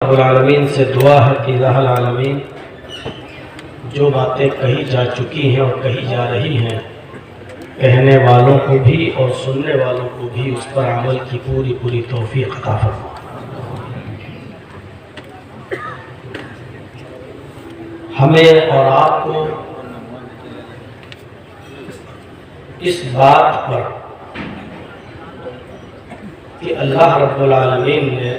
रब्बुल आलमीन से दुआ है कि इलाहुल आलमीन जो बातें कही जा चुकी हैं और कही जा रही हैं, कहने वालों को भी और सुनने वालों को भी उस पर अमल की पूरी पूरी तौफीक अता फरमाए। हमें और आपको इस बात पर कि अल्लाह रब्बुल आलमीन ने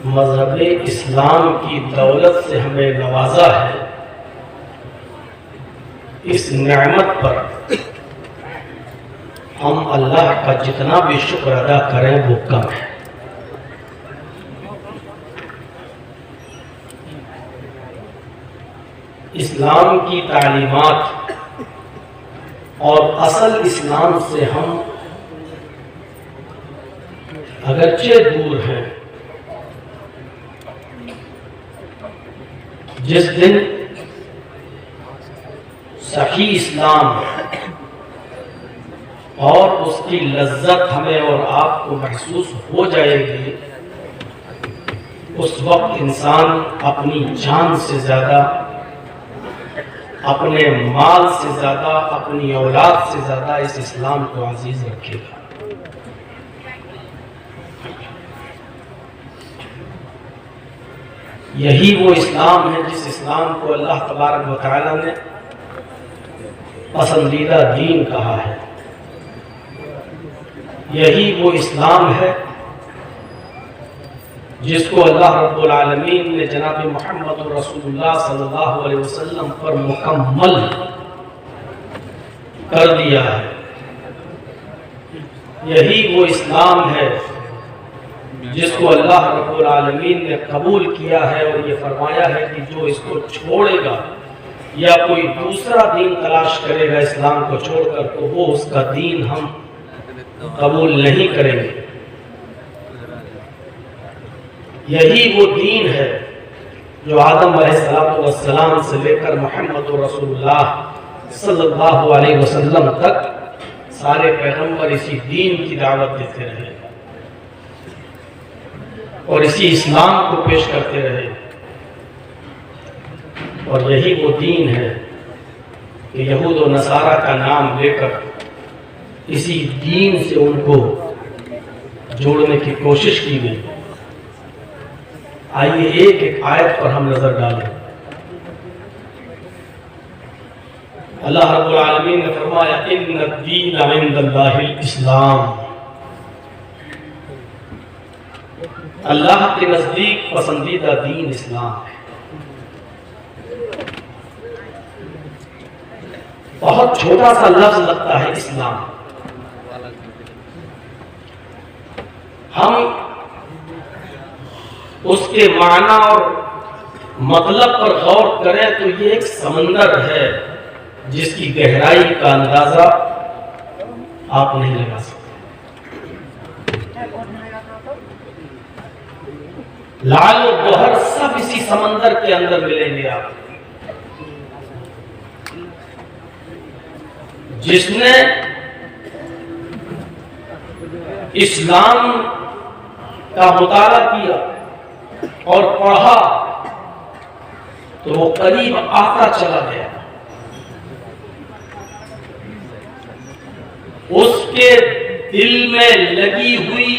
मज़हब इस्लाम की दौलत से हमें नवाजा है, इस नेमत पर हम अल्लाह का जितना भी शुक्र अदा करें वो कम है। इस्लाम की तालीमात और असल इस्लाम से हम अगरचे दूर हैं। जिस दिन सही इस्लाम और उसकी लज्जत हमें और आपको महसूस हो जाएगी, उस वक्त इंसान अपनी जान से ज़्यादा, अपने माल से ज़्यादा, अपनी औलाद से ज़्यादा इस इस्लाम को अजीज रखेगा। यही वो इस्लाम है जिस इस्लाम को अल्लाह तबारक व तआला ने पसंदीदा दीन कहा है। यही वो इस्लाम है जिसको अल्लाह रब्बुल आलमीन ने जनाब मोहम्मद रसूलुल्लाह सल्लल्लाहु अलैहि वसल्लम पर मुकम्मल कर दिया है। यही वो इस्लाम है जिसको अल्लाह रब्बुल आलमीन ने कबूल किया है और ये फरमाया है कि जो इसको छोड़ेगा या कोई दूसरा दीन तलाश करेगा इस्लाम को छोड़कर, तो वो उसका दीन हम कबूल नहीं करेंगे। यही वो दीन है जो आदम अलैहिस्सलाम से लेकर मोहम्मद रसूलुल्लाह सल्लल्लाहु अलैहि वसल्लम तक सारे पैगंबर इसी दीन की दावत देते रहे और इसी इस्लाम को पेश करते रहे। और यही वो दीन है कि यहूद और नसारा का नाम लेकर इसी दीन से उनको जोड़ने की कोशिश की गई। आइए एक एक आयत पर हम नजर डालें। अल्लाह रब्बुल आलमीन ने फरमाया इन्ना दीन इंदल्लाहिल इस्लाम, अल्लाह के नजदीक पसंदीदा दीन इस्लाम है। बहुत छोटा सा लफ्ज लगता है इस्लाम। हम उसके माना और मतलब पर गौर करें तो ये एक समंदर है जिसकी गहराई का अंदाजा आप नहीं लगा सकते। लाल और गौहर सब इसी समंदर के अंदर मिलेंगे आप। जिसने इस्लाम का मुताला किया और पढ़ा तो वो करीब आता चला गया। उसके दिल में लगी हुई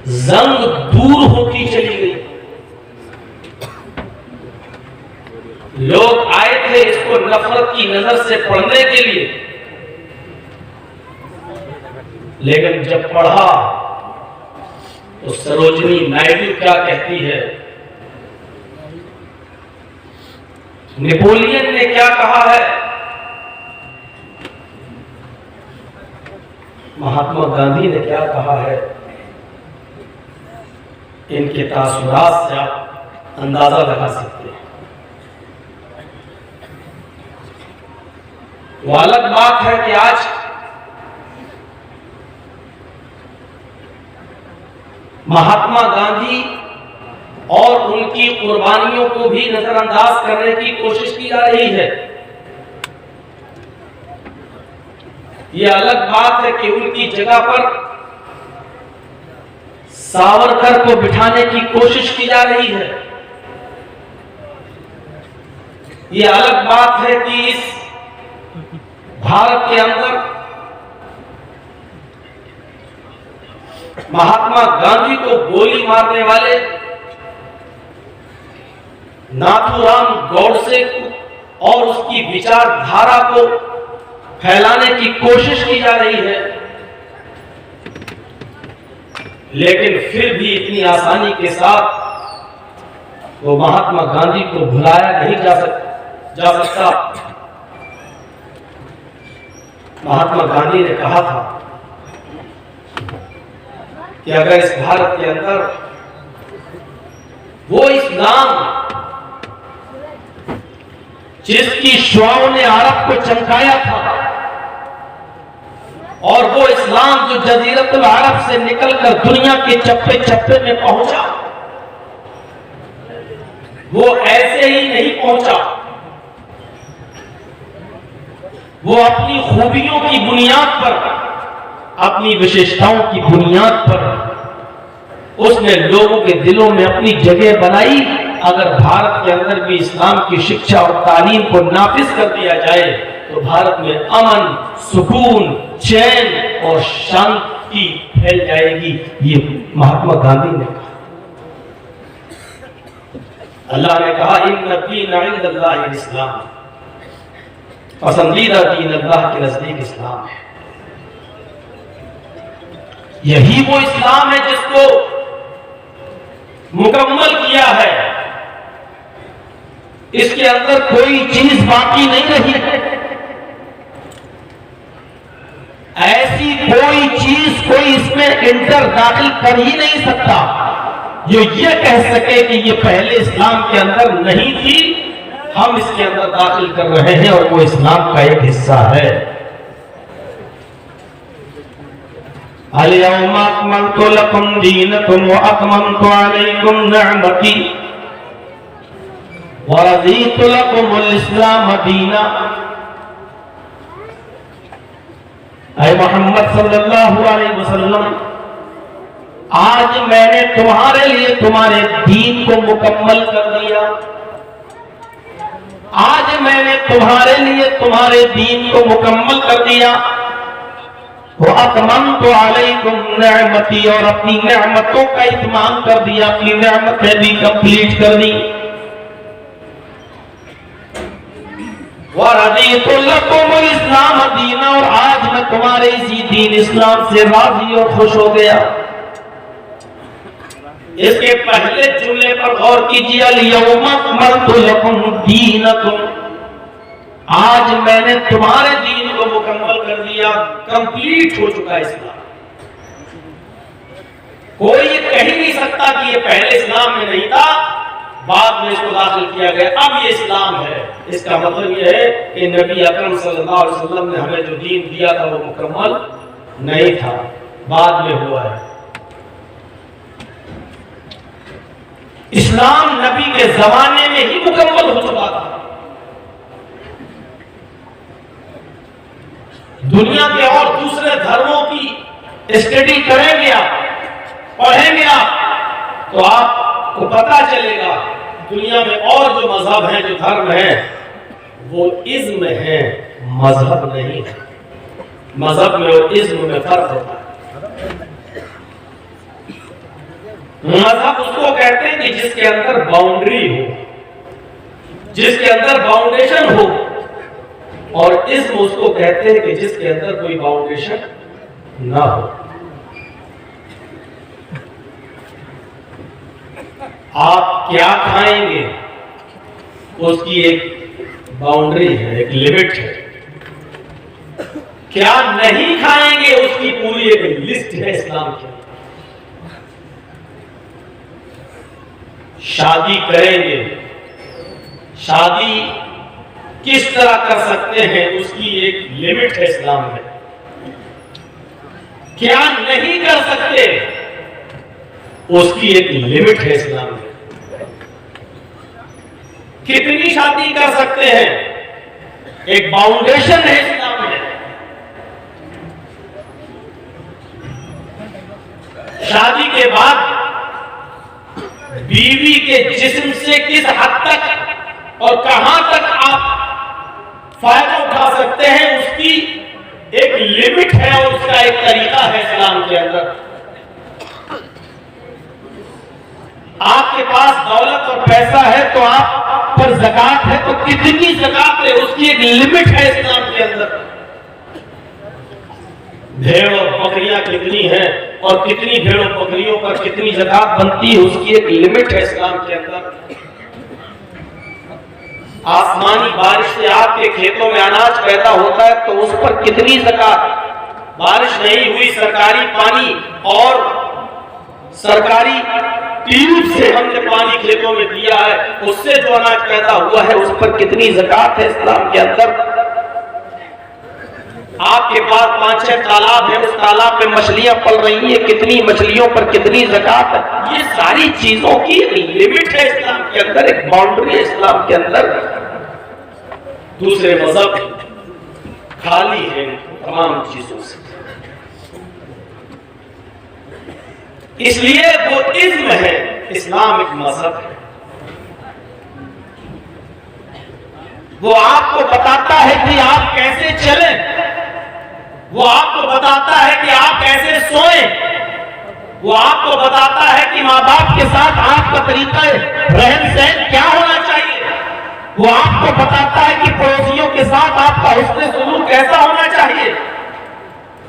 जंग दूर होती चली गई। लोग आए थे इसको नफरत की नजर से पढ़ने के लिए, लेकिन जब पढ़ा तो सरोजनी नायडू क्या कहती है, नेपोलियन ने क्या कहा है, महात्मा गांधी ने क्या कहा है, इनके तासुरात से आप अंदाजा लगा सकते हैं। वो अलग बात है कि आज महात्मा गांधी और उनकी कुर्बानियों को भी नजरअंदाज करने की कोशिश की जा रही है। ये अलग बात है कि उनकी जगह पर सावरकर को बिठाने की कोशिश की जा रही है। ये अलग बात है कि इस भारत के अंदर महात्मा गांधी को गोली मारने वाले नाथूराम गौडसे और उसकी विचारधारा को फैलाने की कोशिश की जा रही है, लेकिन फिर भी इतनी आसानी के साथ वो महात्मा गांधी को भुलाया नहीं जा सकता। महात्मा गांधी ने कहा था कि अगर इस भारत के अंदर वो इस्लाम जिसकी शुआओं ने अरब को चमकाया था और वो इस्लाम जो जजीरतुल अरब से निकलकर दुनिया के चप्पे चप्पे में पहुंचा, वो ऐसे ही नहीं पहुंचा। वो अपनी खूबियों की बुनियाद पर, अपनी विशेषताओं की बुनियाद पर उसने लोगों के दिलों में अपनी जगह बनाई। अगर भारत के अंदर भी इस्लाम की शिक्षा और तालीम को नाफिज कर दिया जाए तो भारत में अमन, सुकून, चैन और शांति फैल जाएगी। ये महात्मा गांधी ने कहा। अल्लाह ने कहा इन्ना दीना इंदल्लाहिल इस्लाम, पसंदीदा दीन अल्लाह के नजदीक इस्लाम है। यही वो इस्लाम है जिसको मुकम्मल किया है। इसके अंदर कोई चीज बाकी नहीं रही। ऐसी कोई चीज कोई इसमें इंटर दाखिल कर ही नहीं सकता जो ये कह सके कि ये पहले इस्लाम के अंदर नहीं थी, हम इसके अंदर दाखिल कर रहे हैं और वो इस्लाम का एक हिस्सा है। अल-यौमा अकमलतु लकुम दीनकुम व अतममतु अलैकुम निअमती व रज़ीतु लकुमुल इस्लाम दीना। ऐ मोहम्मद सल्लल्लाहु अलैहि वसल्लम, आज मैंने तुम्हारे लिए तुम्हारे दीन को मुकम्मल कर दिया। आज मैंने तुम्हारे लिए तुम्हारे दीन को मुकम्मल कर दिया। वो अतममतु अलैकुम निअमती, और अपनी नेमतों का इत्माम कर दिया, अपनी नेमतें भी कंप्लीट कर दी। व रज़ीतु लकुमुल इस्लाम दीना, और आज मैं तुम्हारे इसी दीन इस्लाम से राजी और खुश हो गया। इसके पहले जुमले पर गौर कीजिए, अल-यौमा अकमलतु लकुम दीनकुम, आज मैंने तुम्हारे दीन को मुकम्मल कर दिया, कंप्लीट हो चुका इस्लाम। कोई ये कह ही नहीं सकता कि ये पहले इस्लाम में नहीं था, बाद में इसको दाखिल किया गया, अब ये इस्लाम है। इसका मतलब ये है कि नबी अकरम सल्लल्लाहु अलैहि वसल्लम ने हमें जो दीन दिया था वो मुकम्मल नहीं था, बाद में हुआ है। इस्लाम नबी के जमाने में ही मुकम्मल हो चुका था। दुनिया के और दूसरे धर्मों की स्टडी करेंगे आप, पढ़ेंगे आप, तो आपको पता चलेगा दुनिया में और जो मजहब हैं, जो धर्म हैं, वो इज्म है, मजहब नहीं है। मजहब में और इज्म में फर्क होता है। मजहब उसको कहते हैं कि जिसके अंदर बाउंड्री हो, जिसके अंदर बाउंडेशन हो, और इज्म उसको कहते हैं कि जिसके अंदर कोई बाउंडेशन ना हो। आप क्या खाएंगे उसकी एक बाउंड्री है, एक लिमिट है। क्या नहीं खाएंगे उसकी पूरी एक लिस्ट है इस्लाम की। शादी करेंगे, शादी किस तरह कर सकते हैं उसकी एक लिमिट है इस्लाम में। क्या नहीं कर सकते उसकी एक लिमिट है इस्लाम में। कितनी शादी कर सकते हैं एक बाउंडेशन है इस्लाम में। शादी के बाद बीवी के जिस्म से किस हद तक और कहां तक आप फायदा उठा सकते हैं, उसकी एक लिमिट है और उसका एक तरीका है इस्लाम के अंदर। आपके पास दौलत और पैसा है तो आप पर ज़कात है, तो कितनी ज़कात है उसकी एक लिमिट है इस्लाम के अंदर। भेड़ और बकरियां कितनी हैं और कितनी भेड़ों बकरियों पर कितनी ज़कात बनती है, उसकी एक लिमिट है इस्लाम के अंदर। आसमानी बारिश से आपके खेतों में अनाज पैदा होता है तो उस पर कितनी ज़कात, बारिश नहीं हुई, सरकारी पानी और सरकारी ट्यूब से हमने पानी खेतों में दिया है, उससे जो अनाज पैदा हुआ है उस पर कितनी ज़कात है इस्लाम के अंदर। आपके पास 5-6 तालाब है, उस तालाब में मछलियां पल रही हैं, कितनी मछलियों पर कितनी ज़कात है। ये सारी चीजों की एक लिमिट है इस्लाम के अंदर, एक बाउंड्री है इस्लाम के अंदर। दूसरे मजहब खाली है तमाम चीजों से, इसलिए वो इज्म है, इस्लाम एक मजहब है। वो आपको बताता है कि आप कैसे चलें, वो आपको बताता है कि आप कैसे सोएं, वो आपको बताता है कि माँ बाप के साथ आपका तरीका रहन सहन क्या होना चाहिए, वो आपको बताता है कि पड़ोसियों के साथ आपका हुस्न सुलूक कैसा होना चाहिए,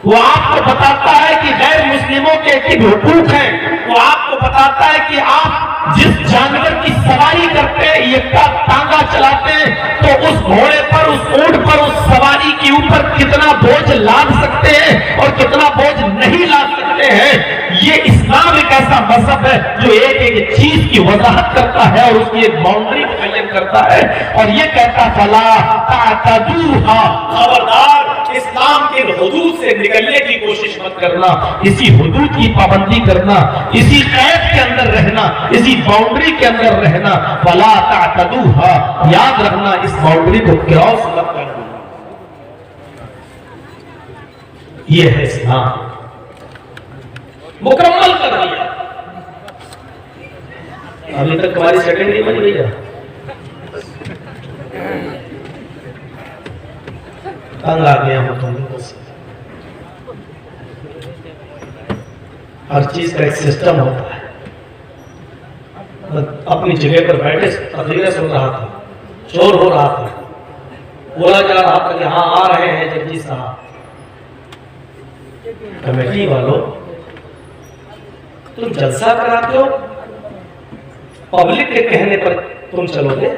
वो आपको बताता है कि गैर मुस्लिमों के हुकूक हैं, वो आपको बताता है कि आप जिस जानवर की सवारी करते हैं, ये टांगा चलाते हैं, तो उस घोड़े पर, उस ऊंट पर, उस सवारी के ऊपर कितना बोझ लाद सकते हैं और कितना बोझ नहीं लाद सकते हैं। ये इस्लाम एक ऐसा मजहब है जो एक एक चीज की वजाहत करता है और उसकी एक बाउंड्री मुतय्यन करता है और ये कहता फला तातदूहा, खबरदार इस्लाम के हुदूद से निकलने की कोशिश मत करना, इसी हुदूद की पाबंदी करना, इसी कैद के अंदर रहना, इसी बाउंड्री के अंदर रहना। फला तातदूहा, याद रखना इस बाउंड्री को क्रॉस मत करना। ये है इस्लाम, मुकम्मल कर दिया। अभी तक हमारी सेकंड नहीं बन गई है, तंग आ गया हूं तुम लोगों से। हर चीज का एक सिस्टम होता है। अपनी जगह पर बैठे तकरीरें सुन रहा था, शोर हो रहा था, बोला जा रहा था कि हाँ आ रहे हैं जगजी साहब। कमेटी वालों, तुम जलसा कराते हो, पब्लिक के कहने पर तुम चलोगे,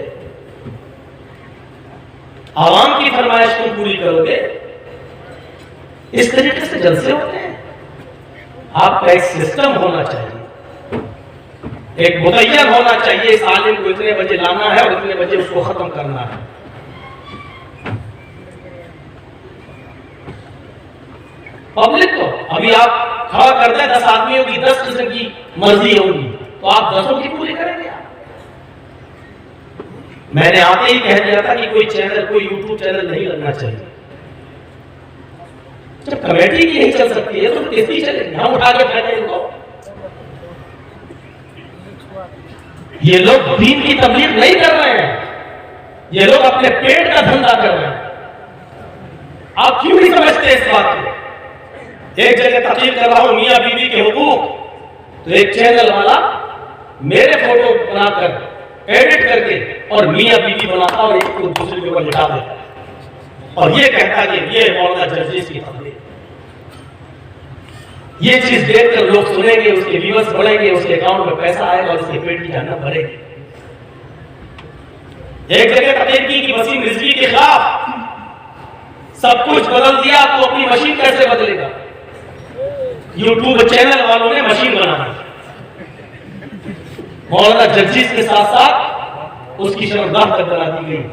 आवाम की फरमाइश तुम पूरी करोगे, इस तरीके से जलसे होते हैं। आपका एक सिस्टम होना चाहिए, एक मुतय्यन होना चाहिए। इस आलिम को इतने बजे लाना है और इतने बजे उसको खत्म करना है। पब्लिक को अभी आप खड़ा करते हैं 10 आदमियों की 10 किस्म की मर्जी होगी, तो आप 10 की पूरी करेंगे। मैंने आते ही कह दिया था कि कोई चैनल, कोई यूट्यूब चैनल नहीं लगना चाहिए। जब कमेटी की नहीं चल सकती है तो कैसी चलेगी? हम उठा के फेंकेंगे इनको। ये लोग दीन की तबलीग नहीं कर रहे हैं, ये लोग अपने पेट का धंधा कर रहे हैं। आप क्यों नहीं समझते इस बात को? एक जगह तकरीर कर रहा हूं मियां बीवी के हुकूक, तो एक चैनल वाला मेरे फोटो बनाकर एडिट करके और मियां बीवी बनाता और एक को दूसरे के ऊपर लिटा देता और ये कहता कि ये मौलाना जर्जीस की तकरीर। ये चीज देखकर लोग सुनेंगे, उसके व्यूअर्स बढ़ेंगे, उसके अकाउंट में पैसा आएगा और उसके पेट की जन्नत भरेगी। एक जगह तकरीर की कि वसीम रिजवी के खिलाफ सब कुछ बदल दिया तो अपनी मशीन कैसे बदलेगा? यूट्यूब चैनल वालों ने मशीन बना दी, मौलाना जर्जीस के साथ साथ उसकी शर्मगाह तक बना दी गई।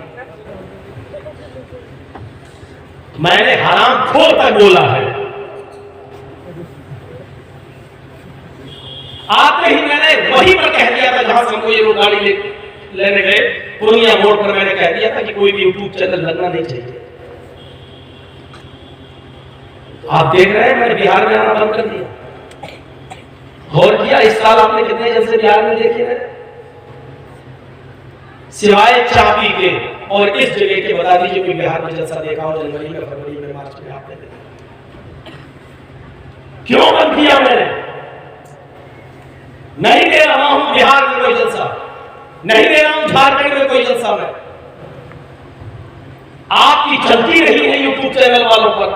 मैंने हराम खोर तक बोला है। आते ही मैंने वहीं पर कह दिया था जहां से हमको ये लोग गाड़ी लेने गए, पूर्णिया मोड़ पर मैंने कह दिया था कि कोई भी यूट्यूब चैनल लगना नहीं चाहिए। आप देख रहे हैं मैंने बिहार में आना बंद कर दिया। साल आपने कितने जलसे बिहार में देखे हैं? सिवाय चाबी के और इस जगह के बता दीजिए कोई बिहार में जलसा देखा हो जनवरी में, फरवरी में, मार्च में आपने देखा? क्यों बंद किया मैंने? नहीं दे रहा हूं बिहार में कोई जलसा, नहीं दे रहा हूं झारखंड में कोई जलसा। मैं आपकी चलती रही है यूट्यूब चैनल वालों पर,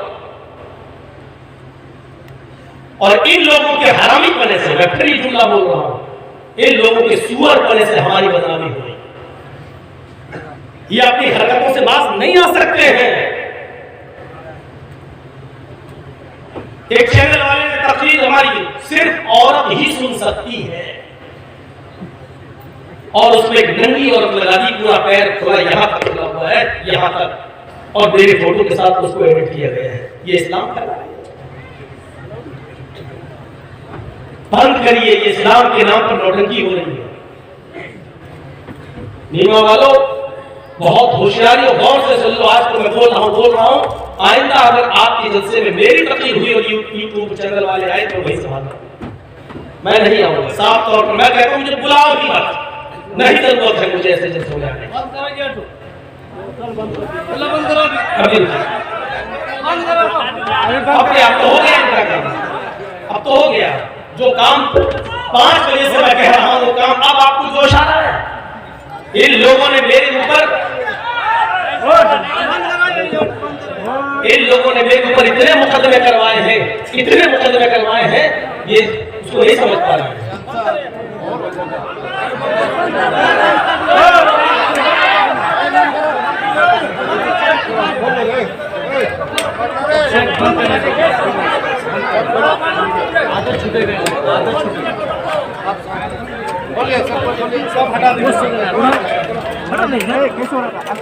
और इन लोगों के हरामी पने से, मैं फिर जुमला बोल रहा हूं, इन लोगों के सुअर पने से हमारी बदनामी हो रही। ये अपनी हरकतों से बाज नहीं आ सकते हैं। एक चैनल वाले ने तकरीर हमारी सिर्फ औरत ही सुन सकती है, और उसमें एक नंगी औरत लगा दी, पूरा पैर थोड़ा यहां तक खुला हुआ है, यहां तक, और मेरे फोटो के साथ उसको एडिट किया गया है। ये इस्लाम फैला है। बंद करिए, ये इस्लाम के नाम पर नौटंकी हो रही है। नीमा वालों, बहुत होशियारी और गौर से सुन लो। आज तो मैं बोल रहा हूं, आइंदा अगर आपके जलसे में मेरी तकलीफ हुई और यूट्यूब चैनल वाले आए तो वही संभालना, मैं नहीं आऊंगा। साफ तौर पर मैं कहता हूं, मुझे बुलाओ की बात नहीं, जरूरत है मुझे ऐसे जलसे हो जाने। अब तो हो गया इनका काम, अब तो हो गया। जो काम 5 बजे से मैं कह रहा हूं वो काम अब आपको जोश आ रहा है। इन लोगों ने मेरे ऊपर इतने मुकदमे करवाए हैं, इतने मुकदमे करवाए हैं, ये उसको नहीं समझ पा रहे हैं। आदत छूटे गए, आदत छूटे गए। बोलिए सब हटा दीजिए, हटा नहीं, कैसे हो रहा था?